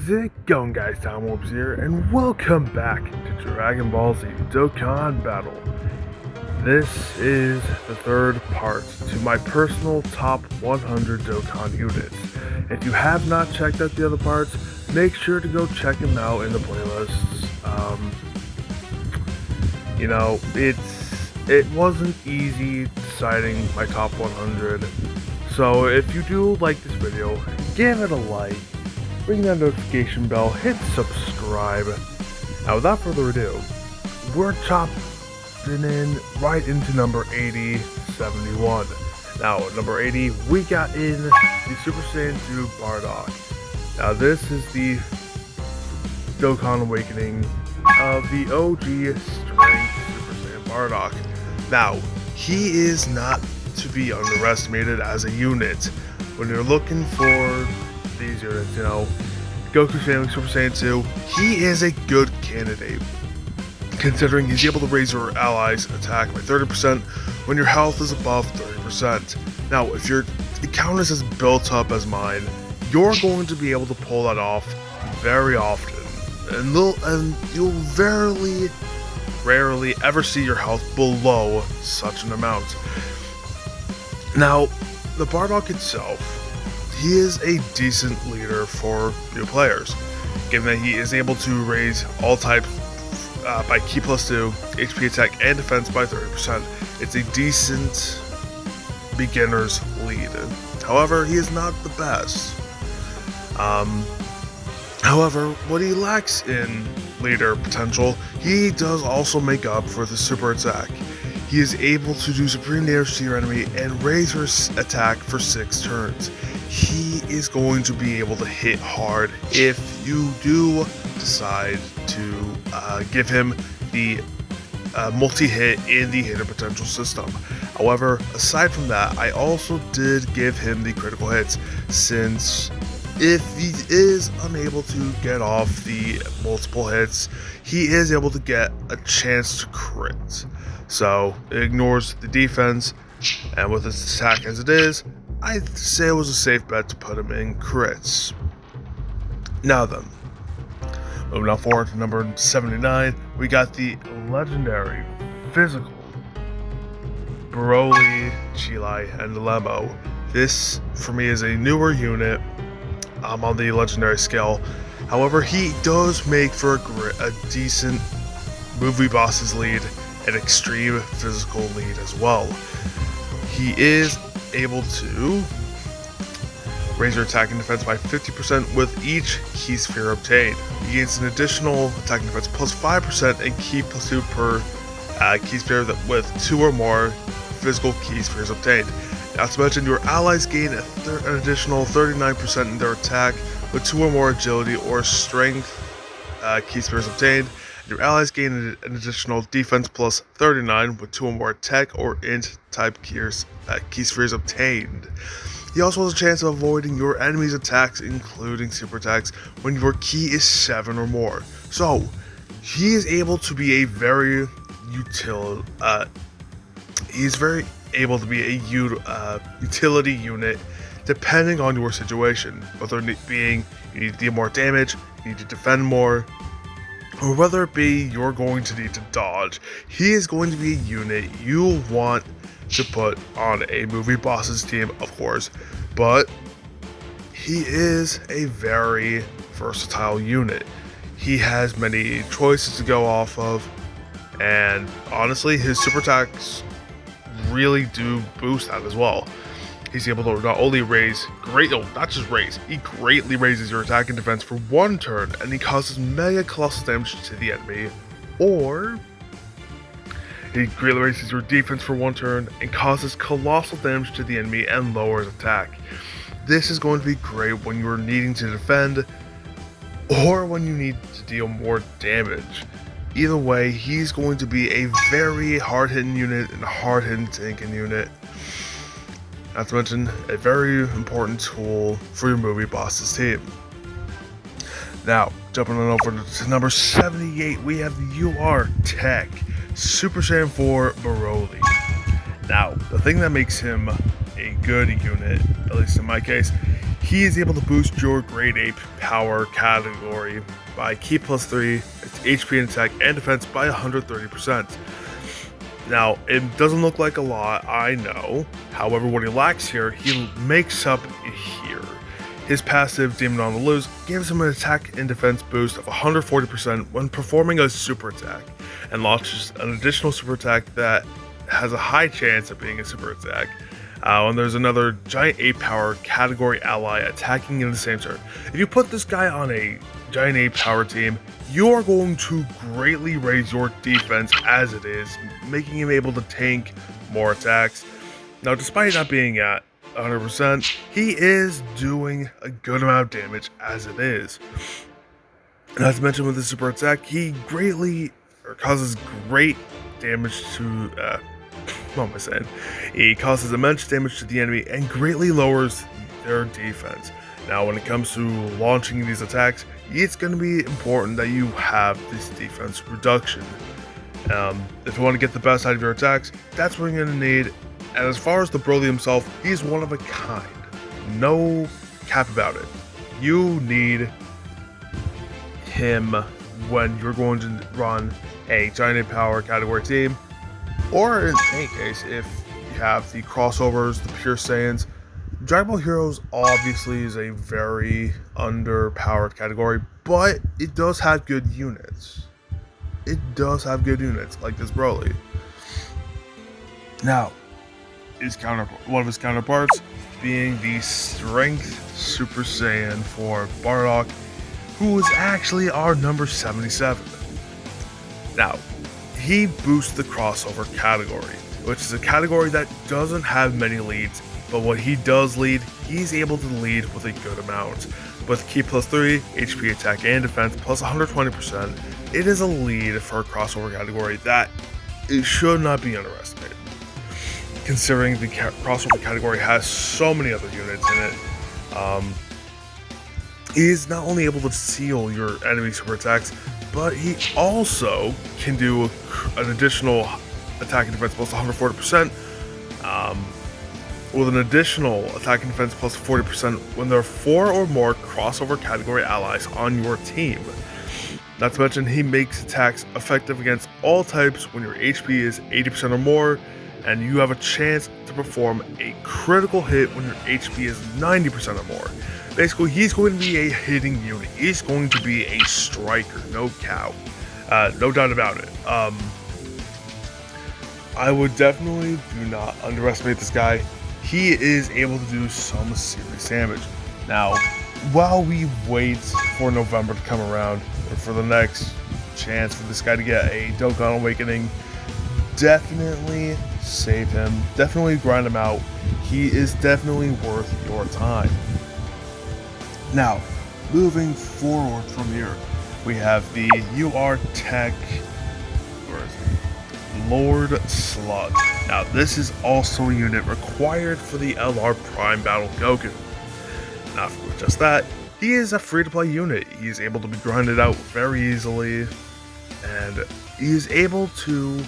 How's it going, guys? Timewarpz here, and welcome back to Dragon Ball Z Dokkan Battle. This is the third part to my personal top 100 Dokkan units. If you have not checked out the other parts, make sure to go check them out in the playlists. It wasn't easy deciding my top 100, so if you do like this video, give it a like, ring that notification bell, hit subscribe. Now without further ado, we're chopping in right into number 71. Now at number 80, we got in the Super Saiyan 2 Bardock. Now this is the Dokkan Awakening of the OG Strength Super Saiyan Bardock. Now, he is not to be underestimated as a unit. When you're looking for these units, Goku Saiyan Super Saiyan 2, he is a good candidate, considering he's able to raise your allies' attack by 30% when your health is above 30%. Now, if your account is as built up as mine, you're going to be able to pull that off very often, and you'll rarely ever see your health below such an amount. Now, the Bardock itself, he is a decent leader for new players, given that he is able to raise all types by Ki plus 2, HP attack, and defense by 30%. It's a decent beginner's lead. However, he is not the best. However, what he lacks in leader potential, he does also make up for the super attack. He is able to do supreme damage to your enemy and raise your attack for 6 turns. He is going to be able to hit hard if you do decide to give him the multi-hit in the hitter potential system. However, aside from that, I also did give him the critical hits, since if he is unable to get off the multiple hits, he is able to get a chance to crit. So it ignores the defense, and with his attack as it is, I'd say it was a safe bet to put him in crits. Now then, moving on forward to number 79, we got the legendary physical Baroli, Chilai, and Lembo. This, for me, is a newer unit on the legendary scale. However, he does make for a decent movie boss's lead and extreme physical lead as well. He is able to raise your attack and defense by 50% with each Ki sphere obtained. He gains an additional attack and defense plus 5% and Ki plus 2 per Ki sphere with 2 or more physical Ki spheres obtained. Not to mention, your allies gain an additional 39% in their attack with 2 or more agility or strength Ki spheres obtained. Your allies gain an additional defense plus 39 with 2 or more attack or int type Ki spheres obtained. He also has a chance of avoiding your enemy's attacks, including super attacks, when your Ki is 7 or more. So, he is able to be a very able to be a utility unit depending on your situation, whether it being you need to deal more damage, you need to defend more, or whether it be you're going to need to dodge. He is going to be a unit you want to put on a movie boss's team, of course, but he is a very versatile unit. He has many choices to go off of, and honestly, his super attacks really do boost that as well. He's able to not only he greatly raises your attack and defense for 1 turn, and he causes mega colossal damage to the enemy, or he greatly raises your defense for 1 turn and causes colossal damage to the enemy and lowers attack. This is going to be great when you're needing to defend, or when you need to deal more damage. Either way, he's going to be a very hard-hitting unit and a hard-hitting tanking unit. Not to mention, a very important tool for your movie boss's team. Now, jumping on over to number 78, we have the UR Tech Super Saiyan 4 Baroli. Now, the thing that makes him a good unit, at least in my case, he is able to boost your grade 8 power category by Ki plus 3, its HP and attack and defense by 130%. Now, it doesn't look like a lot, I know. However, what he lacks here, he makes up here. His passive, Demon on the Loose, gives him an attack and defense boost of 140% when performing a super attack, and launches an additional super attack that has a high chance of being a super attack. And there's another giant 8 power category ally attacking in the same turn. If you put this guy on a giant 8 power team, you are going to greatly raise your defense as it is, making him able to tank more attacks. Now, despite not being at 100%, he is doing a good amount of damage as it is. Not to mention with the super attack, he causes great damage to, what am I saying? He causes immense damage to the enemy and greatly lowers their defense. Now, when it comes to launching these attacks, it's going to be important that you have this defense reduction. If you want to get the best out of your attacks, that's what you're going to need. And as far as the Baroli himself, he's one of a kind. No cap about it. You need him when you're going to run a giant power category team, or in any case, if you have the crossovers, the pure Saiyans. Dragon Ball Heroes obviously is a very underpowered category, but it does have good units. It does have good units, like this Baroli. Now, one of his counterparts being the Strength Super Saiyan for Bardock, who is actually our number 77. Now, he boosts the crossover category, which is a category that doesn't have many leads, but what he does lead, he's able to lead with a good amount. With Ki plus 3, HP, attack, and defense plus 120%, it is a lead for a crossover category that it should not be underestimated. Considering the crossover category has so many other units in it, he is not only able to seal your enemy super attacks, but he also can do an additional attack and defense plus 140%, with an additional attack and defense plus 40% when there are 4 or more crossover category allies on your team. Not to mention, he makes attacks effective against all types when your HP is 80% or more, and you have a chance to perform a critical hit when your HP is 90% or more. Basically, he's going to be a hitting unit. He's going to be a striker, no cow. No doubt about it. I would definitely do not underestimate this guy. He is able to do some serious damage. Now, while we wait for November to come around, or for the next chance for this guy to get a Dokkan Awakening, definitely save him. Definitely grind him out. He is definitely worth your time. Now, moving forward from here, we have the UR Tech Lord Slug. Now, this is also a unit required for the LR Prime Battle Goku. Not for just that, he is a free-to-play unit. He is able to be grinded out very easily, and he is able to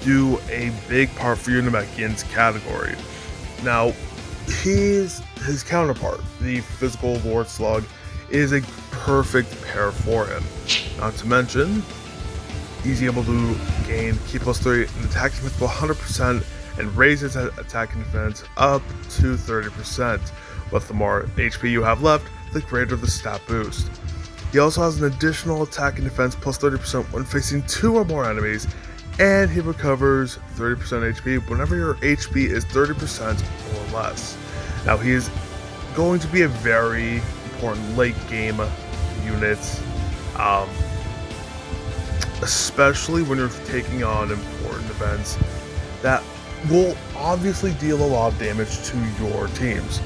do a big part for your Namekian's category. Now, his counterpart, the physical Lord Slug, is a perfect pair for him. Not to mention, he's able to gain Ki plus 3 and attack defense by 100% and raise his attack and defense up to 30%. With the more HP you have left, the greater the stat boost. He also has an additional attack and defense plus 30% when facing 2 or more enemies, and he recovers 30% HP whenever your HP is 30% or less. Now, he is going to be a very important late game unit, especially when you're taking on important events that will obviously deal a lot of damage to your teams.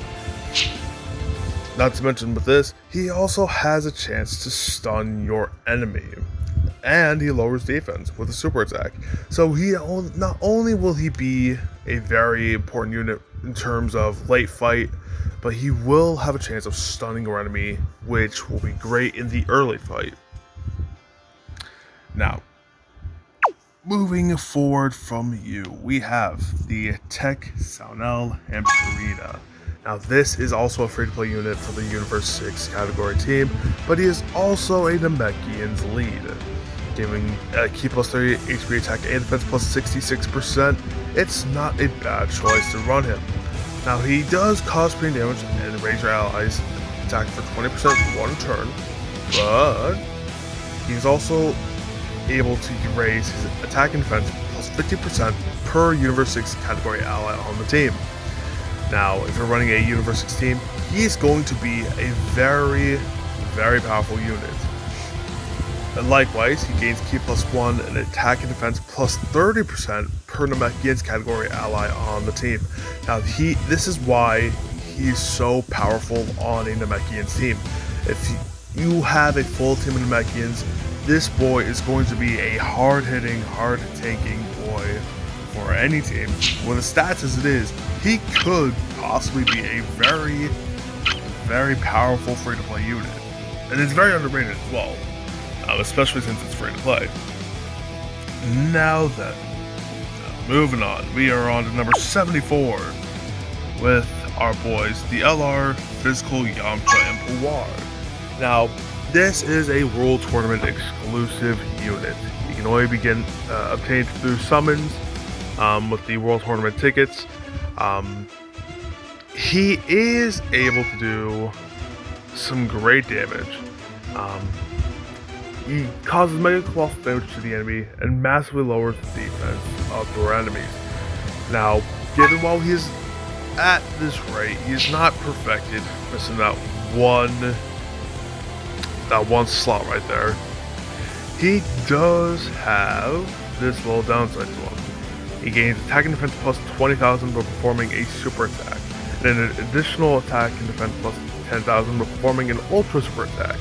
Not to mention with this, he also has a chance to stun your enemy, and he lowers defense with a super attack. So not only will he be a very important unit in terms of late fight, but he will have a chance of stunning your enemy, which will be great in the early fight. Now, moving forward from you, we have the Tech Saunel and Purita. Now this is also a free-to-play unit for the Universe 6 category team, but he is also a Namekian's lead, giving Ki plus 30 HP attack and defense plus 66%. It's not a bad choice to run him. Now he does cause screen damage and raise your allies attack for 20% one turn, but he's also able to raise his attack and defense plus 50% per Universe 6 category ally on the team. Now, if you're running a Universe 6 team, he's going to be a very, very powerful unit. And likewise, he gains Ki plus 1 and attack and defense plus 30% per Namekian's category ally on the team. Now, this is why he's so powerful on a Namekian's team. If you have a full team of Namekians, this boy is going to be a hard-hitting, hard-tanking boy for any team. With the stats as it is, he could possibly be a very, very powerful free-to-play unit. And it's very underrated as well, especially since it's free-to-play. Now then, moving on, we are on to number 74 with our boys, the LR, Physical, Yamcha, and Pawar. Now, this is a World Tournament exclusive unit. You can only be obtained through summons with the World Tournament tickets. He is able to do some great damage. He causes mega colossal damage to the enemy and massively lowers the defense of your enemies. Now, given while he is at this rate, he is not perfected, missing that one slot right there. He does have this little downside to him. He gains attack and defense plus 20,000 by performing a super attack, and an additional attack and defense plus 10,000 by performing an ultra super attack.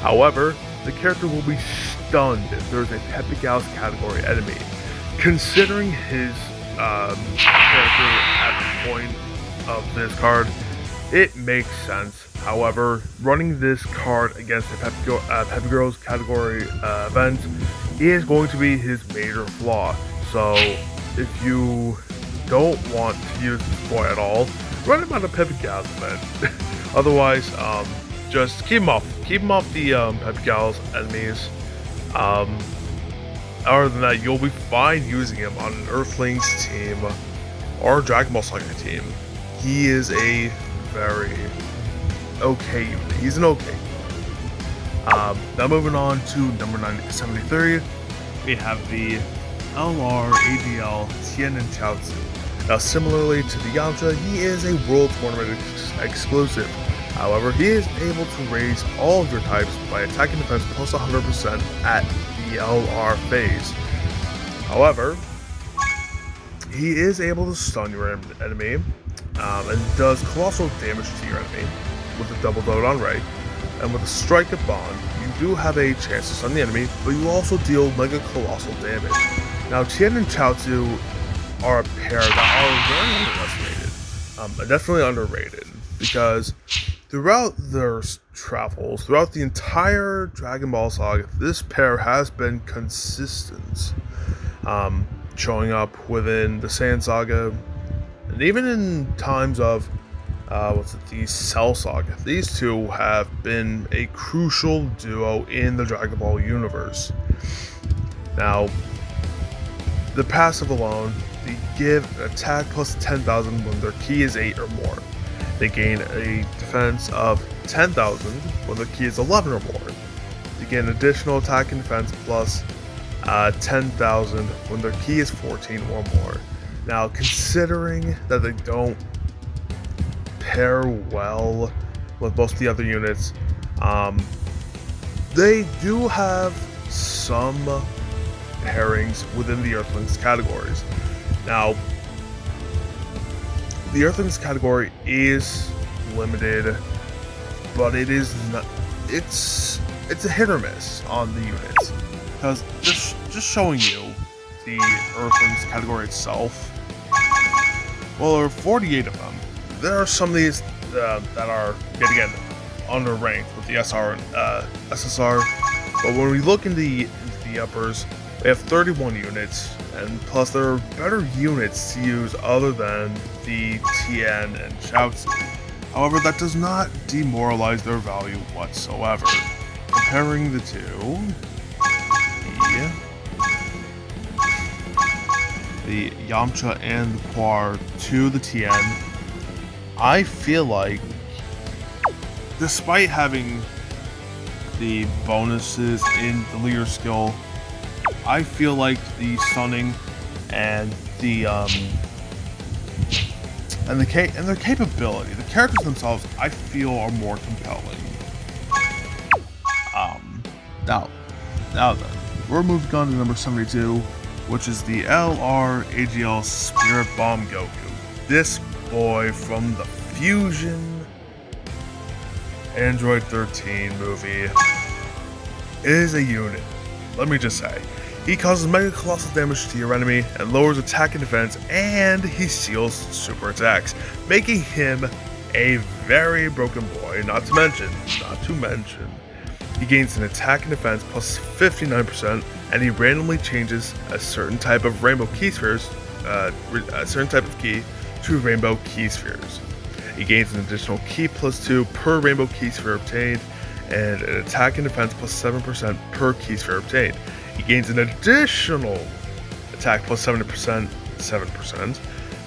However, the character will be stunned if there is a Pepe Gals category enemy. Considering his character at the point of this card, it makes sense. However, running this card against a Pepe Girls category event is going to be his major flaw. So, if you don't want to use this boy at all, run him on a Pepe Gals event. Otherwise, just keep him off. Keep him off the Pepe Gals enemies. Other than that, you'll be fine using him on an Earthlings team or a Dragon Ball Saga team. He is a very okay unit. He's an okay unit. Now moving on to number 73, we have the LR ADL Tien and Chaozu. Now similarly to the Yamcha, he is a World Tournament exclusive. However, he is able to raise all of your types by attack and defense plus 100% at the LR phase. However, he is able to stun your enemy and does colossal damage to your enemy with a double load on Ray. And with a Strike of Bond, you do have a chance to stun the enemy, but you also deal mega colossal damage. Now, Tien and Chaozu are a pair that are very underestimated, definitely underrated, because throughout their travels, throughout the entire Dragon Ball Saga, this pair has been consistent, showing up within the Saiyan Saga, and even in times of the Cell Saga. These two have been a crucial duo in the Dragon Ball universe. Now, the passive alone, they give an attack plus 10,000 when their ki is 8 or more. They gain a defense of 10,000 when their ki is 11 or more. They gain additional attack and defense plus 10,000 when their ki is 14 or more. Now, considering that they don't pair well with most of the other units, they do have some pairings within the Earthlings categories. Now, the Earthlings category is limited, but it is not. It's a hit or miss on the units, because just showing you the Earthlings category itself. Well, there are 48 of them. There are some of these that are yet again underranked with the SR and SSR, but when we look into the uppers, we have 31 units, and plus there are better units to use other than the Tien and Chariots. However, that does not demoralize their value whatsoever. Comparing the two, the Yamcha and the Pawar to the Tien, I feel like, despite having the bonuses in the leader skill, I feel like the stunning and their capability, the characters themselves, I feel are more compelling. Now then, we're moving on to number 72, which is the LRAGL Spirit Bomb Goku. This boy from the Fusion Android 13 movie is a unit. Let me just say, he causes mega colossal damage to your enemy and lowers attack and defense, and he seals super attacks, making him a very broken boy. Not to mention, he gains an attack and defense plus 59%, and he randomly changes a certain type of rainbow key spheres, a certain type of key to rainbow key spheres. He gains an additional key plus 2 per rainbow key sphere obtained, and an attack and defense plus 7% per key sphere obtained. He gains an additional attack plus 7%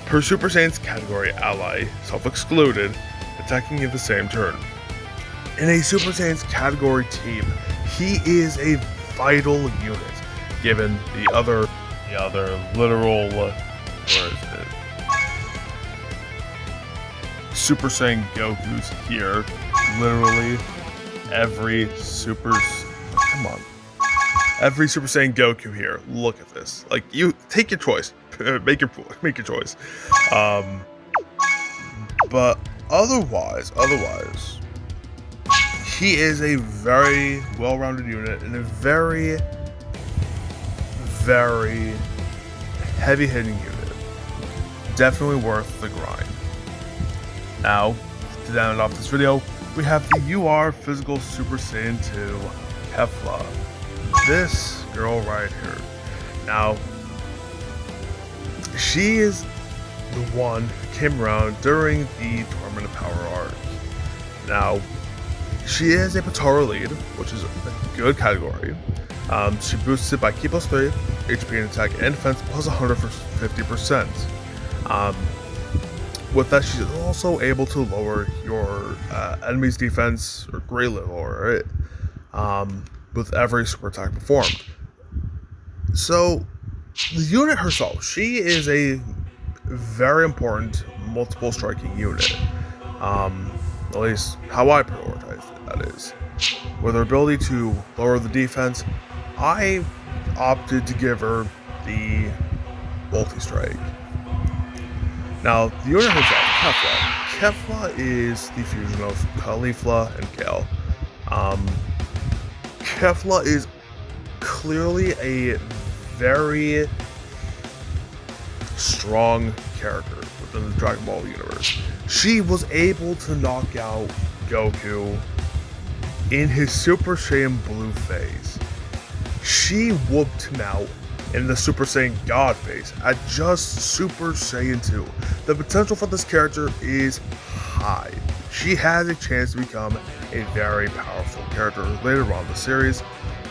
per Super Saiyan's category ally, self-excluded, attacking in the same turn. In a Super Saiyan's category team, he is a vital unit, given the other literal, Super Saiyan Goku's here. Literally, every Super Saiyan Goku here. Look at this. Like, you take your choice. make your choice. But otherwise, he is a very well-rounded unit and a very, very heavy-hitting unit. Definitely worth the grind. Now, to end off this video, we have the UR Physical Super Saiyan 2 Kefla. This girl right here. Now, she is the one who came around during the Tournament of Power arc. Now, she is a Patara lead, which is a good category. She boosts it by Ki plus 3, HP and attack and defense plus 150%. With that, she's also able to lower your enemy's defense, or greatly lower it, with every super attack performed. So, the unit herself, she is a very important multiple striking unit. At least how I prioritize it, that is. With her ability to lower the defense, I opted to give her the multi-strike. Now, the unit herself, Kefla is the fusion of Kefla and Kale. Kefla is clearly a very strong character within the Dragon Ball universe. She was able to knock out Goku in his Super Saiyan Blue phase. She whooped him out in the Super Saiyan God phase at just Super Saiyan 2. The potential for this character is high. She has a chance to become a very powerful character later on in the series.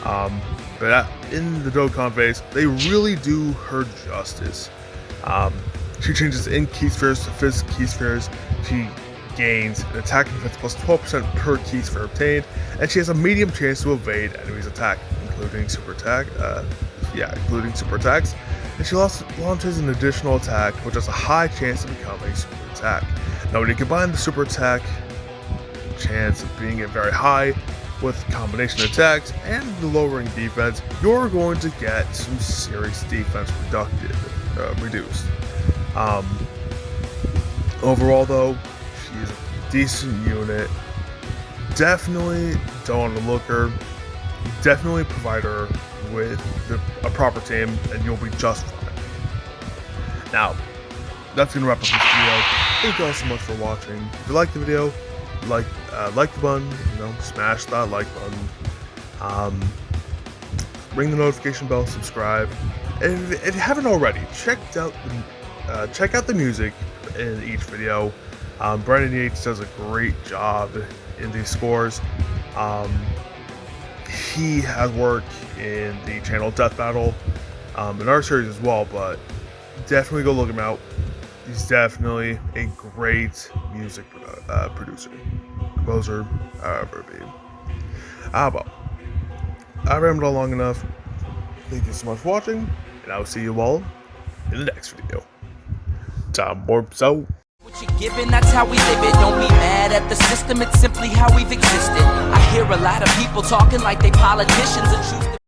But in the Dokkan phase, they really do her justice. She changes in key spheres to Fizz key spheres. She gains an attack and defense plus 12% per key sphere obtained, and she has a medium chance to evade enemies' attack, including super attacks. And she launches an additional attack, which has a high chance to become a super attack. Now, when you combine the super attack chance of being very high with combination attacks and the lowering defense, you're going to get some serious defense reduced. Overall, though, she is a decent unit. Definitely don't overlook her. Definitely provide her with a proper team, and you'll be just fine. Now, that's gonna wrap up this video. Thank you all so much for watching. If you liked the video, like the button, smash that like button. Ring the notification bell, subscribe, if you haven't already, check out the music in each video. Brandon Yates does a great job in these scores. He has work in the channel Death Battle, in our series as well, but definitely go look him out. He's definitely a great music producer, composer, however it be. Well, I rambled on long enough. Thank you so much for watching, and I will see you all in the next video. Timewarpz out. What you're given, that's how we live it. Don't be mad at the system, it's simply how we've existed. I hear a lot of people talking like they politicians and choose to